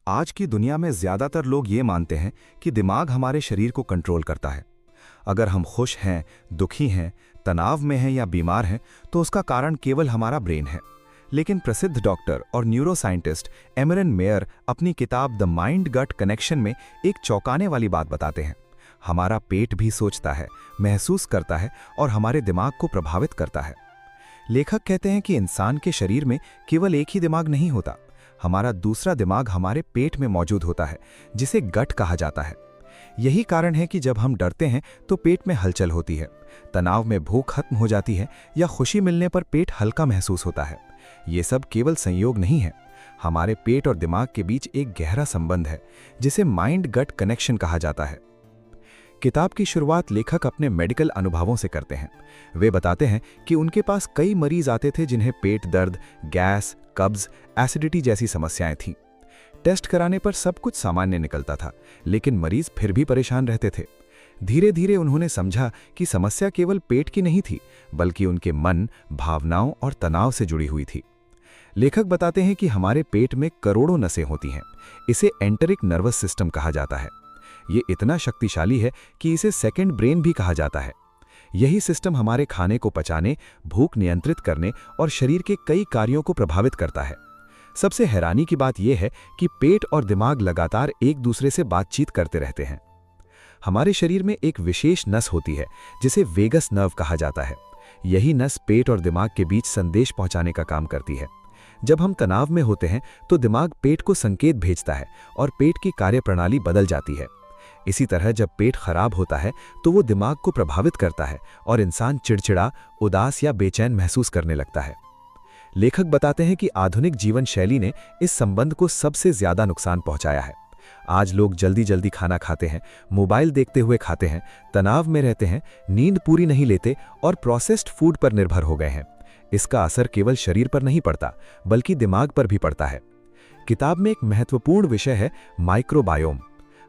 आज की दुनिया में ज्यादातर लोग ये मानते हैं कि दिमाग हमारे शरीर को कंट्रोल करता है। अगर हम खुश हैं, दुखी हैं, तनाव में हैं या बीमार हैं, तो उसका कारण केवल हमारा ब्रेन है। लेकिन प्रसिद्ध डॉक्टर और न्यूरोसाइंटिस्ट एमरन मेयर अपनी किताब द माइंड गट कनेक्शन में एक चौंकाने वाली बात बताते हैं। हमारा पेट भी सोचता है, महसूस करता है और हमारे दिमाग को प्रभावित करता है। लेखक कहते हैं कि इंसान के शरीर में केवल एक ही दिमाग नहीं होता। हमारा दूसरा दिमाग हमारे पेट में मौजूद होता है, जिसे गट कहा जाता है। यही कारण है कि जब हम डरते हैं तो पेट में हलचल होती है, तनाव में भूख खत्म हो जाती है या खुशी मिलने पर पेट हल्का महसूस होता है। ये सब केवल संयोग नहीं है। हमारे पेट और दिमाग के बीच एक गहरा संबंध है, जिसे माइंड गट कनेक्शन कहा जाता है। किताब की शुरुआत लेखक अपने मेडिकल अनुभवों से करते हैं। वे बताते हैं कि उनके पास कई मरीज आते थे जिन्हें पेट दर्द, गैस, कब्ज, एसिडिटी जैसी समस्याएं थीं। टेस्ट कराने पर सब कुछ सामान्य निकलता था, लेकिन मरीज फिर भी परेशान रहते थे। धीरे धीरे उन्होंने समझा कि समस्या केवल पेट की नहीं थी, बल्कि उनके मन, भावनाओं और तनाव से जुड़ी हुई थी। लेखक बताते हैं कि हमारे पेट में करोड़ों नसें होती हैं। इसे एंटरिक नर्वस सिस्टम कहा जाता है। ये इतना शक्तिशाली है कि इसे सेकंड ब्रेन भी कहा जाता है। यही सिस्टम हमारे खाने को पचाने, भूख नियंत्रित करने और शरीर के कई कार्यों को प्रभावित करता है। सबसे हैरानी की बात यह है कि पेट और दिमाग लगातार एक दूसरे से बातचीत करते रहते हैं। हमारे शरीर में एक विशेष नस होती है, जिसे वेगस नर्व कहा जाता है। यही नस पेट और दिमाग के बीच संदेश पहुंचाने का काम करती है। जब हम तनाव में होते हैं तो दिमाग पेट को संकेत भेजता है और पेट की कार्यप्रणाली बदल जाती है। इसी तरह जब पेट खराब होता है तो वो दिमाग को प्रभावित करता है और इंसान चिड़चिड़ा, उदास या बेचैन महसूस करने लगता है। लेखक बताते हैं कि आधुनिक जीवन शैली ने इस संबंध को सबसे ज्यादा नुकसान पहुंचाया है। आज लोग जल्दी जल्दी खाना खाते हैं, मोबाइल देखते हुए खाते हैं, तनाव में रहते हैं, नींद पूरी नहीं लेते और प्रोसेस्ड फूड पर निर्भर हो गए हैं। इसका असर केवल शरीर पर नहीं पड़ता, बल्कि दिमाग पर भी पड़ता है। किताब में एक महत्वपूर्ण विषय है माइक्रोबायोम।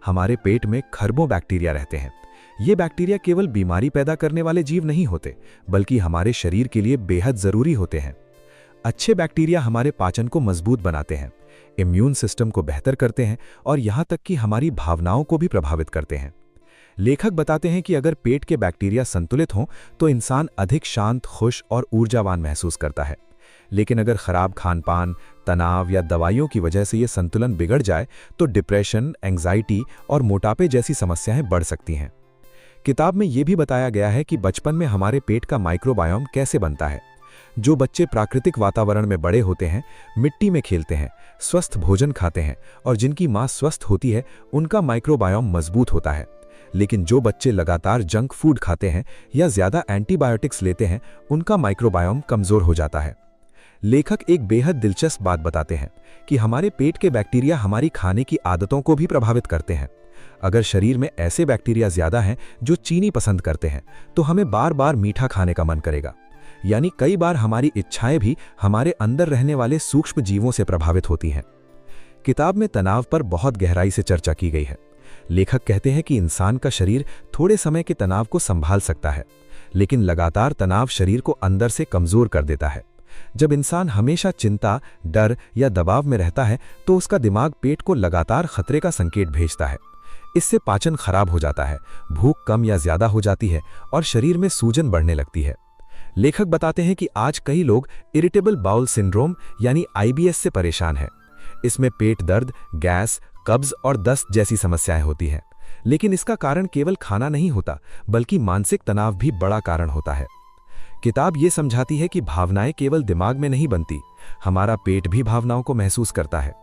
हमारे पेट में खरबों बैक्टीरिया रहते हैं। ये बैक्टीरिया केवल बीमारी पैदा करने वाले जीव नहीं होते, बल्कि हमारे शरीर के लिए बेहद जरूरी होते हैं। अच्छे बैक्टीरिया हमारे पाचन को मजबूत बनाते हैं, इम्यून सिस्टम को बेहतर करते हैं और यहाँ तक कि हमारी भावनाओं को भी प्रभावित करते हैं। लेखक बताते हैं कि अगर पेट के बैक्टीरिया संतुलित हों तो इंसान अधिक शांत, खुश और ऊर्जावान महसूस करता है। लेकिन अगर खराब खानपान, तनाव या दवाइयों की वजह से ये संतुलन बिगड़ जाए तो डिप्रेशन, एंजाइटी और मोटापे जैसी समस्याएं बढ़ सकती हैं। किताब में ये भी बताया गया है कि बचपन में हमारे पेट का माइक्रोबायोम कैसे बनता है। जो बच्चे प्राकृतिक वातावरण में बड़े होते हैं, मिट्टी में खेलते हैं, स्वस्थ भोजन खाते हैं और जिनकी मां स्वस्थ होती है, उनका माइक्रोबायोम मजबूत होता है। लेकिन जो बच्चे लगातार जंक फूड खाते हैं या ज्यादा एंटीबायोटिक्स लेते हैं, उनका माइक्रोबायोम कमजोर हो जाता है। लेखक एक बेहद दिलचस्प बात बताते हैं कि हमारे पेट के बैक्टीरिया हमारी खाने की आदतों को भी प्रभावित करते हैं। अगर शरीर में ऐसे बैक्टीरिया ज्यादा हैं जो चीनी पसंद करते हैं, तो हमें बार बार मीठा खाने का मन करेगा। यानी कई बार हमारी इच्छाएं भी हमारे अंदर रहने वाले सूक्ष्म जीवों से प्रभावित होती हैं। किताब में तनाव पर बहुत गहराई से चर्चा की गई है। लेखक कहते हैं कि इंसान का शरीर थोड़े समय के तनाव को संभाल सकता है, लेकिन लगातार तनाव शरीर को अंदर से कमजोर कर देता है। जब इंसान हमेशा चिंता, डर या दबाव में रहता है तो उसका दिमाग पेट को लगातार खतरे का संकेत भेजता है। इससे पाचन खराब हो जाता है, भूख कम या ज्यादा हो जाती है और शरीर में सूजन बढ़ने लगती है। लेखक बताते हैं कि आज कई लोग इरिटेबल बाउल सिंड्रोम यानी IBS से परेशान हैं। इसमें पेट दर्द, गैस, कब्ज और दस्त जैसी समस्याएं होती हैं। लेकिन इसका कारण केवल खाना नहीं होता, बल्कि मानसिक तनाव भी बड़ा कारण होता है। किताब ये समझाती है कि भावनाएं केवल दिमाग में नहीं बनती, हमारा पेट भी भावनाओं को महसूस करता है।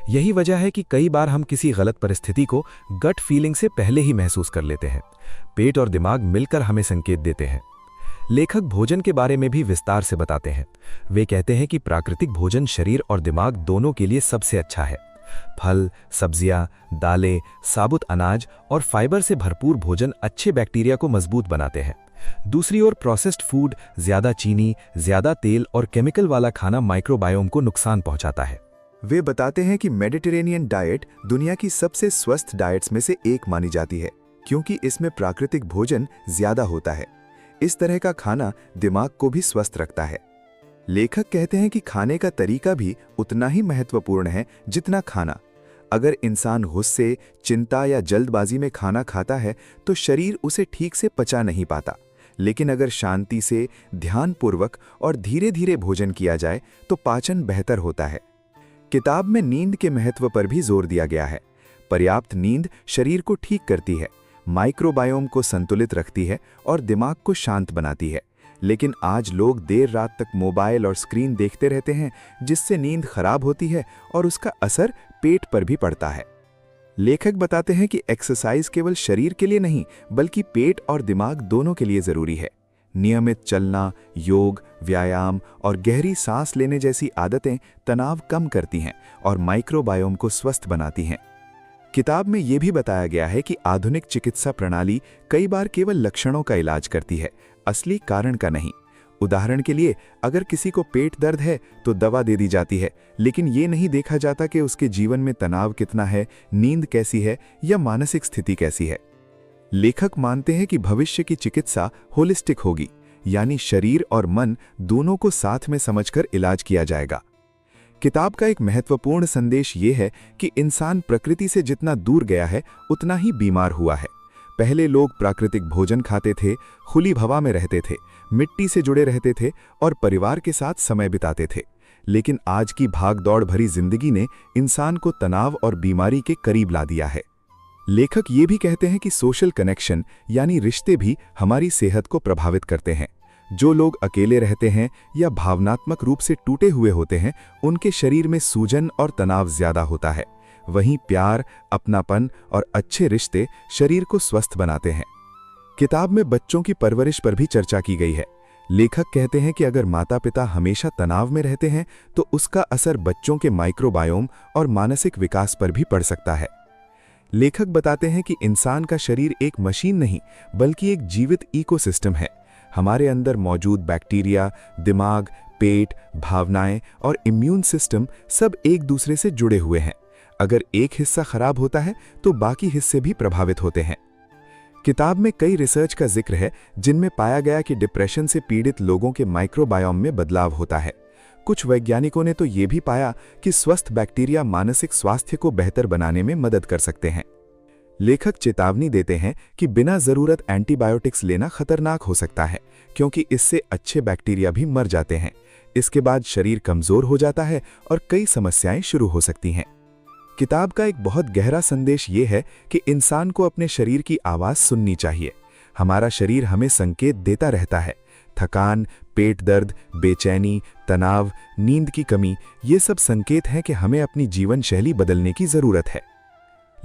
यही वजह है कि कई बार हम किसी गलत परिस्थिति को गट फीलिंग से पहले ही महसूस कर लेते हैं। पेट और दिमाग मिलकर हमें संकेत देते हैं। लेखक भोजन के बारे में भी विस्तार से बताते हैं। वे कहते हैं कि प्राकृतिक भोजन शरीर और दिमाग दोनों के लिए सबसे अच्छा है। फल, सब्जियां, दालें, साबुत अनाज और फाइबर से भरपूर भोजन अच्छे बैक्टीरिया को मजबूत बनाते हैं। दूसरी ओर प्रोसेस्ड फूड, ज्यादा चीनी, ज्यादा तेल और केमिकल वाला खाना माइक्रोबायोम को नुकसान पहुंचाता है। वे बताते हैं कि मेडिटेरेनियन डाइट दुनिया की सबसे स्वस्थ डाइट्स में से एक मानी जाती है, क्योंकि इसमें प्राकृतिक भोजन ज्यादा होता है। इस तरह का खाना दिमाग को भी स्वस्थ रखता है। लेखक कहते हैं कि खाने का तरीका भी उतना ही महत्वपूर्ण है जितना खाना। अगर इंसान गुस्से, चिंता या जल्दबाजी में खाना खाता है तो शरीर उसे ठीक से पचा नहीं पाता। लेकिन अगर शांति से, ध्यानपूर्वक और धीरे धीरे भोजन किया जाए तो पाचन बेहतर होता है। किताब में नींद के महत्व पर भी जोर दिया गया है। पर्याप्त नींद शरीर को ठीक करती है, माइक्रोबायोम को संतुलित रखती है और दिमाग को शांत बनाती है। लेकिन आज लोग देर रात तक मोबाइल और स्क्रीन देखते रहते हैं, जिससे नींद खराब होती है और उसका असर पेट पर भी पड़ता है। लेखक बताते हैं कि एक्सरसाइज केवल शरीर के लिए नहीं, बल्कि पेट और दिमाग दोनों के लिए जरूरी है। नियमित चलना, योग, व्यायाम और गहरी सांस लेने जैसी आदतें तनाव कम करती हैं और माइक्रोबायोम को स्वस्थ बनाती हैं। किताब में यह भी बताया गया है कि आधुनिक चिकित्सा प्रणाली कई बार केवल लक्षणों का इलाज करती है, असली कारण का नहीं। उदाहरण के लिए, अगर किसी को पेट दर्द है तो दवा दे दी जाती है, लेकिन ये नहीं देखा जाता कि उसके जीवन में तनाव कितना है, नींद कैसी है या मानसिक स्थिति कैसी है। लेखक मानते हैं कि भविष्य की चिकित्सा होलिस्टिक होगी, यानी शरीर और मन दोनों को साथ में समझकर इलाज किया जाएगा। किताब का एक महत्वपूर्ण संदेश ये है कि इंसान प्रकृति से जितना दूर गया है, उतना ही बीमार हुआ है। पहले लोग प्राकृतिक भोजन खाते थे, खुली हवा में रहते थे, मिट्टी से जुड़े रहते थे और परिवार के साथ समय बिताते थे। लेकिन आज की भागदौड़ भरी जिंदगी ने इंसान को तनाव और बीमारी के करीब ला दिया है। लेखक ये भी कहते हैं कि सोशल कनेक्शन यानी रिश्ते भी हमारी सेहत को प्रभावित करते हैं। जो लोग अकेले रहते हैं या भावनात्मक रूप से टूटे हुए होते हैं, उनके शरीर में सूजन और तनाव ज्यादा होता है। वहीं प्यार, अपनापन और अच्छे रिश्ते शरीर को स्वस्थ बनाते हैं। किताब में बच्चों की परवरिश पर भी चर्चा की गई है। लेखक कहते हैं कि अगर माता-पिता हमेशा तनाव में रहते हैं तो उसका असर बच्चों के माइक्रोबायोम और मानसिक विकास पर भी पड़ सकता है। लेखक बताते हैं कि इंसान का शरीर एक मशीन नहीं, बल्कि एक जीवित इकोसिस्टम है। हमारे अंदर मौजूद बैक्टीरिया, दिमाग, पेट, भावनाएं और इम्यून सिस्टम सब एक दूसरे से जुड़े हुए हैं। अगर एक हिस्सा खराब होता है तो बाकी हिस्से भी प्रभावित होते हैं। किताब में कई रिसर्च का जिक्र है जिनमें पाया गया कि डिप्रेशन से पीड़ित लोगों के माइक्रोबायोम में बदलाव होता है। कुछ वैज्ञानिकों ने तो ये भी पाया कि स्वस्थ बैक्टीरिया मानसिक स्वास्थ्य को बेहतर बनाने में मदद कर सकते हैं। लेखक चेतावनी देते हैं कि बिना जरूरत एंटीबायोटिक्स लेना खतरनाक हो सकता है, क्योंकि इससे अच्छे बैक्टीरिया भी मर जाते हैं। इसके बाद शरीर कमजोर हो जाता है और कई समस्याएं शुरू हो सकती हैं। किताब का एक बहुत गहरा संदेश ये है कि इंसान को अपने शरीर की आवाज सुननी चाहिए। हमारा शरीर हमें संकेत देता रहता है। थकान, पेट दर्द, बेचैनी, तनाव, नींद की कमी, ये सब संकेत हैं कि हमें अपनी जीवन शैली बदलने की जरूरत है।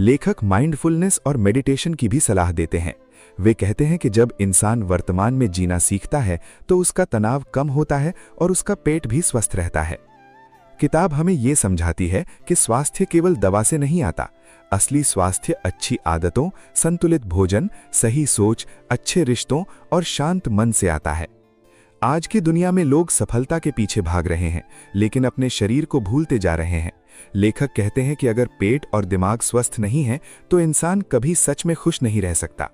लेखक माइंडफुलनेस और मेडिटेशन की भी सलाह देते हैं। वे कहते हैं कि जब इंसान वर्तमान में जीना सीखता है तो उसका तनाव कम होता है और उसका पेट भी स्वस्थ रहता है। किताब हमें ये समझाती है कि स्वास्थ्य केवल दवा से नहीं आता। असली स्वास्थ्य अच्छी आदतों, संतुलित भोजन, सही सोच, अच्छे रिश्तों और शांत मन से आता है। आज की दुनिया में लोग सफलता के पीछे भाग रहे हैं, लेकिन अपने शरीर को भूलते जा रहे हैं। लेखक कहते हैं कि अगर पेट और दिमाग स्वस्थ नहीं है तो इंसान कभी सच में खुश नहीं रह सकता।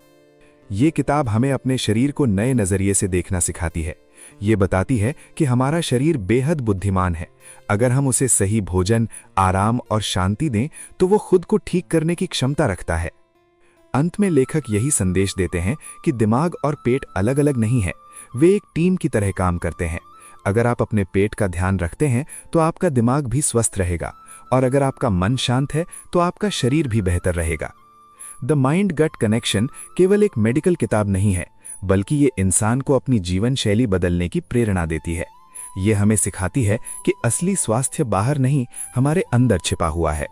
ये किताब हमें अपने शरीर को नए नजरिए से देखना सिखाती है। ये बताती है कि हमारा शरीर बेहद बुद्धिमान है। अगर हम उसे सही भोजन, आराम और शांति दें तो वो खुद को ठीक करने की क्षमता रखता है। अंत में लेखक यही संदेश देते हैं कि दिमाग और पेट अलग अलग नहीं है, वे एक टीम की तरह काम करते हैं। अगर आप अपने पेट का ध्यान रखते हैं तो आपका दिमाग भी स्वस्थ रहेगा, और अगर आपका मन शांत है तो आपका शरीर भी बेहतर रहेगा। द माइंड गट कनेक्शन केवल एक मेडिकल किताब नहीं है, बल्कि ये इंसान को अपनी जीवन शैली बदलने की प्रेरणा देती है। ये हमें सिखाती है कि असली स्वास्थ्य बाहर नहीं, हमारे अंदर छिपा हुआ है।